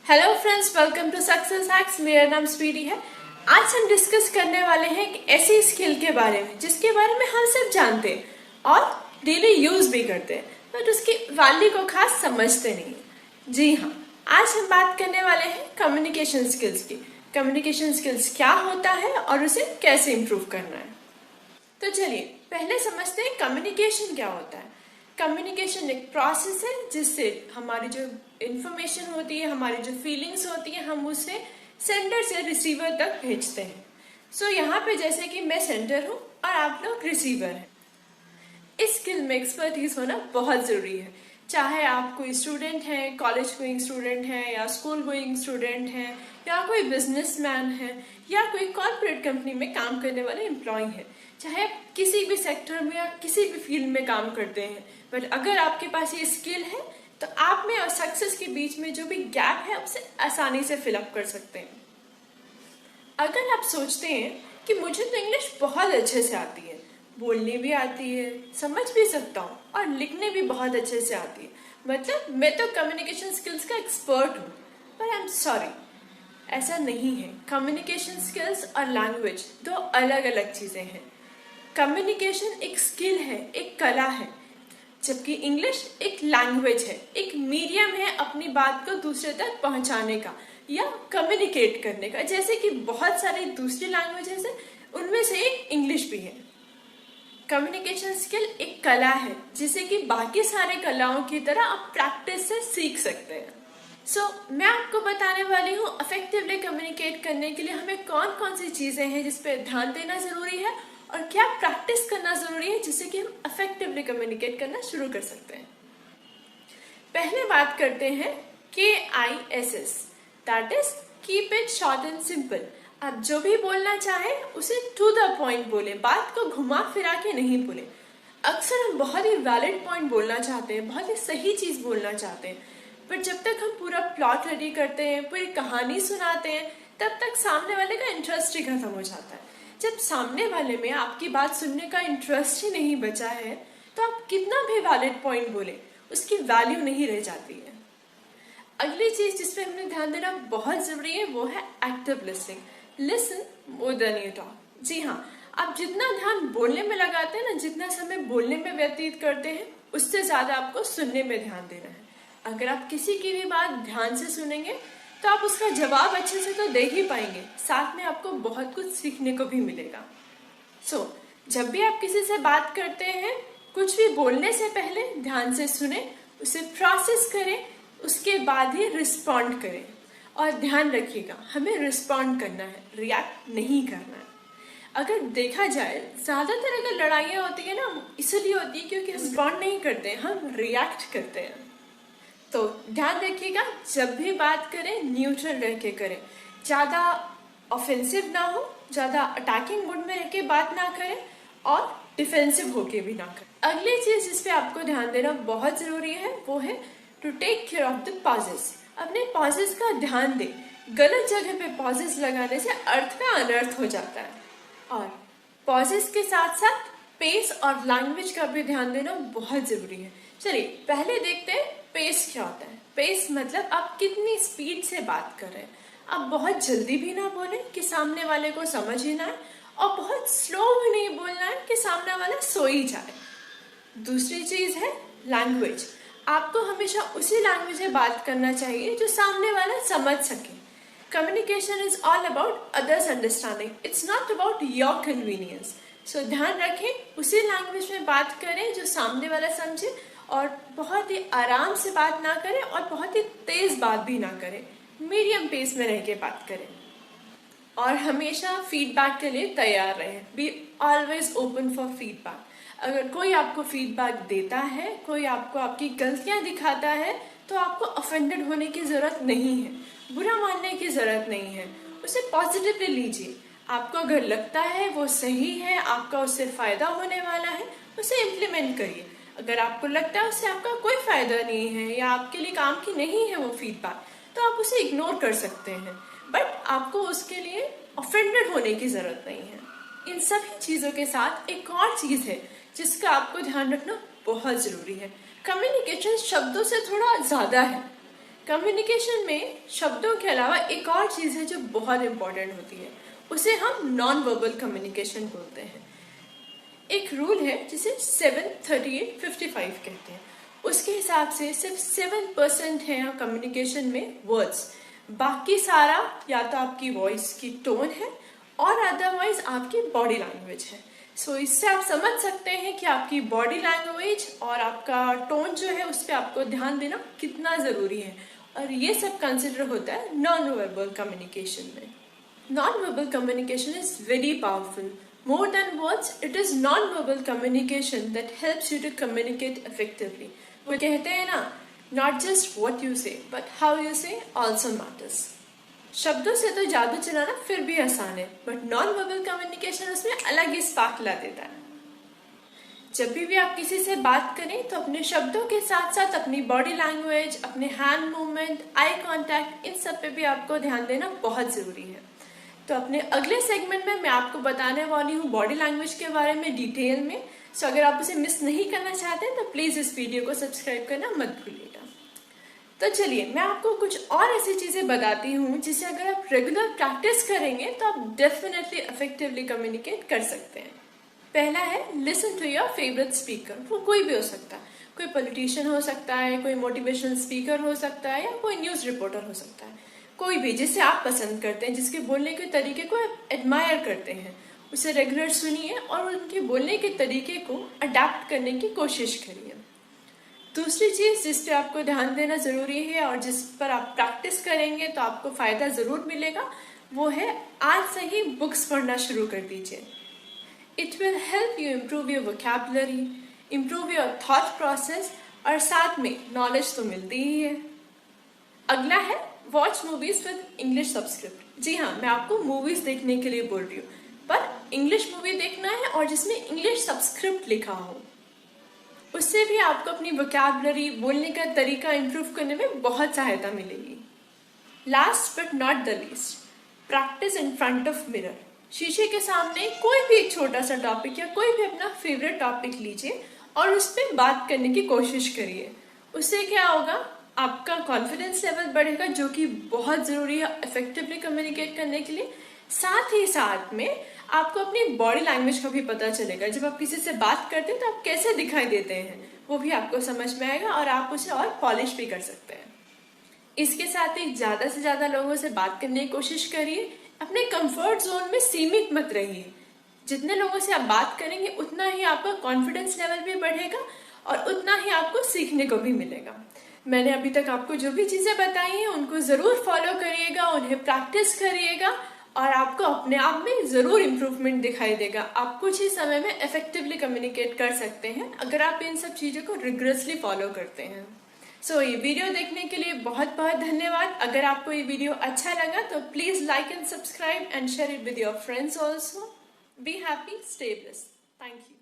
Hello friends, welcome to Success Hacks. मेरा नाम स्वीटी है। आज हम डिस्कस करने वाले हैं एक ऐसी स्किल के बारे में जिसके बारे में हम सब जानते हैं और डेली यूज भी करते हैं, बट उसकी वैल्यू को खास समझते नहीं हैं। जी हाँ, आज हम बात करने वाले हैं कम्युनिकेशन स्किल्स की। कम्युनिकेशन स्किल्स क्या होता है और उसे कैसे इम्प्रूव करना है। तो चलिए पहले समझते हैं कम्युनिकेशन क्या होता है। कम्युनिकेशन एक प्रोसेस है जिससे हमारी जो इंफॉर्मेशन होती है, हमारी जो फीलिंग्स होती है, हम उसे सेंडर से रिसीवर तक भेजते हैं। सो यहाँ पे जैसे कि मैं सेंडर हूँ और आप लोग रिसीवर हैं। इस स्किल में एक्सपर्टीज होना बहुत जरूरी है। चाहे आप कोई स्टूडेंट हैं, कॉलेज गोइंग स्टूडेंट हैं, या स्कूल गोइंग स्टूडेंट हैं, या कोई बिजनेसमैन है, या कोई कॉर्पोरेट कंपनी में काम करने वाले एम्प्लॉय हैं। चाहे आप किसी भी सेक्टर में या किसी भी फील्ड में काम करते हैं, बट अगर आपके पास ये स्किल है तो आप में और सक्सेस के बीच में जो भी गैप है उसे आसानी से फिलअप कर सकते हैं। अगर आप सोचते हैं कि मुझे तो इंग्लिश बहुत अच्छे से आती है, बोलने भी आती है, समझ भी सकता हूँ और लिखने भी बहुत अच्छे से आती है, मतलब मैं तो कम्युनिकेशन स्किल्स का एक्सपर्ट हूँ, पर आई एम सॉरी, ऐसा नहीं है। कम्युनिकेशन स्किल्स और लैंग्वेज दो अलग अलग चीजें हैं। कम्युनिकेशन एक स्किल है, एक कला है, जबकि इंग्लिश एक लैंग्वेज है, एक मीडियम है अपनी बात को दूसरे तक पहुंचाने का या कम्युनिकेट करने का। जैसे कि बहुत सारी दूसरी लैंग्वेजेस है, उनमें से एक इंग्लिश भी है। कम्युनिकेशन स्किल एक कला है जिसे कि बाकी सारे कलाओं की तरह आप प्रैक्टिस से सीख सकते हैं। मैं आपको बताने वाली हूँ इफेक्टिवली कम्युनिकेट करने के लिए हमें कौन कौन सी चीजें हैं जिस पे ध्यान देना जरूरी है और क्या प्रैक्टिस करना जरूरी है जिससे कि हम इफेक्टिवली कम्युनिकेट करना शुरू कर सकते हैं। पहले बात करते हैं KISS, that is keep it short and simple. आप जो भी बोलना चाहे उसे टू द पॉइंट बोले, बात को घुमा फिरा के नहीं बोले। अक्सर हम बहुत ही वैलिड पॉइंट बोलना चाहते हैं, बहुत ही सही चीज बोलना चाहते हैं, पर जब तक हम पूरा प्लॉट रेडी करते हैं, पूरी कहानी सुनाते हैं, तब तक सामने वाले का इंटरेस्ट ही खत्म हो जाता है। जब सामने वाले में आपकी बात सुनने का इंटरेस्ट ही नहीं बचा है तो आप कितना भी वैलिड पॉइंट बोले उसकी वैल्यू नहीं रह जाती है। अगली चीज जिस पे हमने ध्यान देना बहुत जरूरी है वो है active listening. Listen more than you talk. जी हाँ, आप जितना ध्यान बोलने में लगाते हैं ना, जितना समय बोलने में व्यतीत करते हैं, उससे ज्यादा आपको सुनने में ध्यान देना है। अगर आप किसी की भी बात ध्यान से सुनेंगे तो आप उसका जवाब अच्छे से तो दे ही पाएंगे, साथ में आपको बहुत कुछ सीखने को भी मिलेगा। जब भी आप किसी से बात करते हैं, कुछ भी बोलने से पहले ध्यान से सुने, उसे प्रोसेस करें, उसके बाद ही रिस्पॉन्ड करें। और ध्यान रखिएगा, हमें रिस्पॉन्ड करना है, रिएक्ट नहीं करना है। अगर देखा जाए, ज्यादातर अगर लड़ाइयाँ होती है ना, इसलिए होती है क्योंकि हम रिस्पॉन्ड नहीं करते, हम रिएक्ट करते हैं। तो ध्यान रखिएगा, जब भी बात करें न्यूट्रल रह के करें, ज्यादा ऑफेंसिव ना हो, ज्यादा अटैकिंग मूड में रह के बात ना करें और डिफेंसिव होके भी ना करें। अगली चीज जिस पे आपको ध्यान देना बहुत जरूरी है वो है to take care of the pauses. अपने पॉजेस का ध्यान दें। गलत जगह पे पॉजेस लगाने से अर्थ का अनर्थ हो जाता है। और पॉजेस के साथ साथ पेस और लैंग्वेज का भी ध्यान देना बहुत जरूरी है। चलिए पहले देखते हैं पेस क्या होता है। पेस मतलब आप कितनी स्पीड से बात कर रहे हैं। आप बहुत जल्दी भी ना बोलें कि सामने वाले को समझ ही ना आए, और बहुत स्लो भी नहीं बोलना है कि सामने वाला सो ही जाए। दूसरी चीज है लैंग्वेज। आपको हमेशा उसी लैंग्वेज में बात करना चाहिए जो सामने वाला समझ सके। Communication is all about others understanding, it's not about your convenience. ध्यान रखें, उसी लैंग्वेज में बात करें जो सामने वाला समझे, और बहुत ही आराम से बात ना करें और बहुत ही तेज बात भी ना करें, मीडियम पेस में रह के बात करें। और हमेशा फीडबैक के लिए तैयार रहें। Be always open for feedback. अगर कोई आपको फीडबैक देता है, कोई आपको आपकी गलतियां दिखाता है, तो आपको ऑफेंडेड होने की जरूरत नहीं है, बुरा मानने की जरूरत नहीं है, उसे पॉजिटिवली लीजिए। आपको अगर लगता है वो सही है, आपका उससे फायदा होने वाला है, उसे इम्प्लीमेंट करिए। अगर आपको लगता है उससे आपका कोई फायदा नहीं है या आपके लिए काम की नहीं है वो फीडबैक, तो आप उसे इग्नोर कर सकते हैं, बट आपको उसके लिए ऑफेंडेड होने की जरूरत नहीं है। इन सभी चीजों के साथ एक और चीज है जिसका आपको ध्यान रखना बहुत जरूरी है। कम्युनिकेशन शब्दों से थोड़ा ज्यादा है। कम्युनिकेशन में शब्दों के अलावा एक और चीज़ है जो बहुत इंपॉर्टेंट होती है, उसे हम नॉन वर्बल कम्युनिकेशन बोलते हैं। एक रूल है जिसे 73855 कहते हैं। उसके हिसाब से सिर्फ 7% है कम्युनिकेशन में वर्ड्स, बाकी सारा या तो आपकी वॉइस की टोन है और अदरवाइज आपकी बॉडी लैंग्वेज है। सो इससे आप समझ सकते हैं कि आपकी बॉडी लैंग्वेज और आपका टोन जो है उस पर आपको ध्यान देना कितना ज़रूरी है, और ये सब कंसिडर होता है नॉन वर्बल कम्युनिकेशन में। Non verbal communication is very powerful. More than words, it is non-verbal communication that helps you to communicate effectively. वो कहते हैं ना, not just what you say, but how you say also matters. शब्दों से तो जादू चलाना फिर भी आसान है, बट नॉन वर्बल कम्युनिकेशन उसमें अलग ही स्पार्क ला देता है। जब भी आप किसी से बात करें तो अपने शब्दों के साथ साथ अपनी बॉडी लैंग्वेज, अपने हैंड मूवमेंट, आई कांटेक्ट, इन सब पे भी आपको ध्यान देना बहुत जरूरी है। तो अपने अगले सेगमेंट में मैं आपको बताने वाली हूँ बॉडी लैंग्वेज के बारे में डिटेल में। सो अगर आप उसे मिस नहीं करना चाहते हैं तो प्लीज़ इस वीडियो को सब्सक्राइब करना मत भूलिएगा। तो चलिए मैं आपको कुछ और ऐसी चीज़ें बताती हूँ जिसे अगर आप रेगुलर प्रैक्टिस करेंगे तो आप डेफिनेटली इफेक्टिवली कम्युनिकेट कर सकते हैं। पहला है listen to your favourite speaker. वो कोई भी हो सकता है, कोई पॉलिटिशियन हो सकता है, कोई मोटिवेशनल स्पीकर हो सकता है, या कोई न्यूज़ रिपोर्टर हो सकता है। कोई भी जिसे आप पसंद करते हैं, जिसके बोलने के तरीके को आप एडमायर करते हैं, उसे रेगुलर सुनिए और उनके बोलने के तरीके को अडेप्ट करने की कोशिश करिए। दूसरी चीज़ जिस पे आपको ध्यान देना ज़रूरी है और जिस पर आप प्रैक्टिस करेंगे तो आपको फ़ायदा ज़रूर मिलेगा, वो है आज से ही बुक्स पढ़ना शुरू कर दीजिए। It will help you improve your vocabulary, improve your thought process, और साथ में नॉलेज तो मिलती ही है। अगला है watch movies with English subscript. जी हाँ, मैं आपको मूवीज देखने के लिए बोल रही हूँ, पर इंग्लिश मूवी देखना है और जिसमें इंग्लिश सबस्क्रिप्ट लिखा हो। उससे भी आपको अपनी वोकैबुलरी, बोलने का तरीका इम्प्रूव करने में बहुत सहायता मिलेगी। Last but not the least, practice in front of mirror. शीशे के सामने कोई भी एक छोटा सा टॉपिक या कोई भी अपना फेवरेट टॉपिक लीजिए और उस पर बात करने की कोशिश करिए। उससे क्या होगा, आपका कॉन्फिडेंस लेवल बढ़ेगा, जो कि बहुत ज़रूरी है इफेक्टिवली कम्युनिकेट करने के लिए। साथ ही साथ में आपको अपनी बॉडी लैंग्वेज का भी पता चलेगा। जब आप किसी से बात करते हैं तो आप कैसे दिखाई देते हैं वो भी आपको समझ में आएगा और आप उसे और पॉलिश भी कर सकते हैं। इसके साथ ही ज़्यादा से ज़्यादा लोगों से बात करने की कोशिश करिए। अपने कंफर्ट जोन में सीमित मत रहिए। जितने लोगों से आप बात करेंगे उतना ही आपका कॉन्फिडेंस लेवल भी बढ़ेगा और उतना ही आपको सीखने को भी मिलेगा। मैंने अभी तक आपको जो भी चीज़ें बताई हैं उनको ज़रूर फॉलो करिएगा, उन्हें प्रैक्टिस करिएगा और आपको अपने आप में ज़रूर इम्प्रूवमेंट दिखाई देगा। आप कुछ ही समय में इफेक्टिवली कम्युनिकेट कर सकते हैं अगर आप इन सब चीज़ों को रिग्रेसली फॉलो करते हैं। सो ये वीडियो देखने के लिए बहुत बहुत धन्यवाद। अगर आपको ये वीडियो अच्छा लगा तो please like and subscribe and share it with your friends also. Be happy, stay blessed. Thank you.